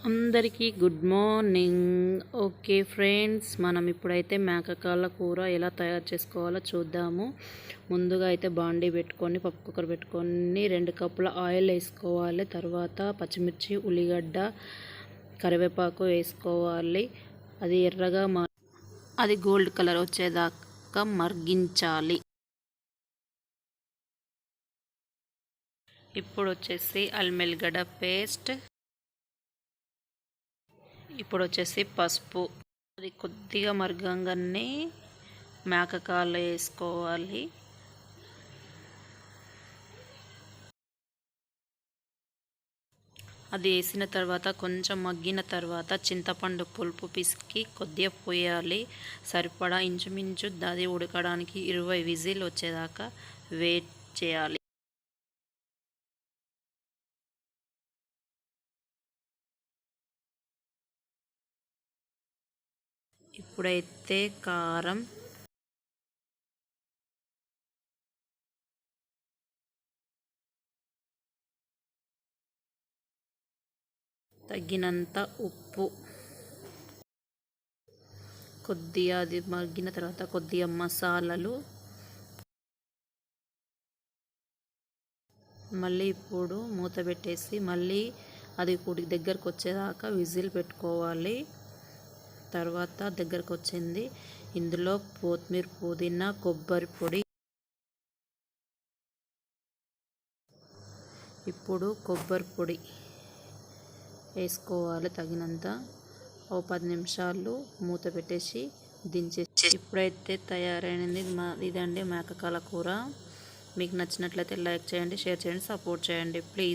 అందరికీ good morning. Okay friends, మనం ఇప్పుడైతే మేకకాళ్ళ కూర ఎలా తయారు చేసుకోవాలో చూద్దాము. ముందుగా అయితే బాండీ పెట్టుకొని పప్పు కుక్కర్ పెట్టుకొని 2 కప్పుల ఆయిల్ వేసుకోవాలి. తర్వాత పచ్చిమిర్చి, ఉల్లిగడ్డ, కరివేపాకు వేసుకోవాలి. అది ఎర్రగా అది గోల్డ్ కలర్ వచ్చేదాకా మరిగించాలి. ఇప్పుడు వచ్చేసి అల్లం వెల్లిగడ్డ పేస్ట్, ఇప్పుడు వచ్చేసి పసుపు. అది కొద్దిగా మరగంగానే మేకకాళ్ళు వేసుకోవాలి. అది వేసిన తర్వాత కొంచెం మగ్గిన తర్వాత చింతపండు పులుపు పిసికి కొద్దిగా పోయాలి. సరిపడా ఇంచుమించు అది ఉడకడానికి 20 విజిల్ వచ్చేదాకా వెయిట్ చేయాలి. ఇప్పుడైతే కారం, తగినంత ఉప్పు, కొద్దిగా అది మగ్గిన తర్వాత కొద్దిగా మసాలాలు, మళ్ళీ ఇప్పుడు మూత పెట్టేసి మళ్ళీ అది దగ్గరకు వచ్చేదాకా విజిల్ పెట్టుకోవాలి. తర్వాత దగ్గరకు వచ్చింది. ఇందులో కొత్తిమీర, పుదీనా, కొబ్బరి పొడి, ఇప్పుడు కొబ్బరి పొడి వేసుకోవాలి తగినంత. 10 నిమిషాలు మూత పెట్టేసి దించేసి ఇప్పుడైతే తయారైనది ఇదండి మేకకాళ్ళ కూర. మీకు నచ్చినట్లయితే లైక్ చేయండి, షేర్ చేయండి, సపోర్ట్ చేయండి ప్లీజ్.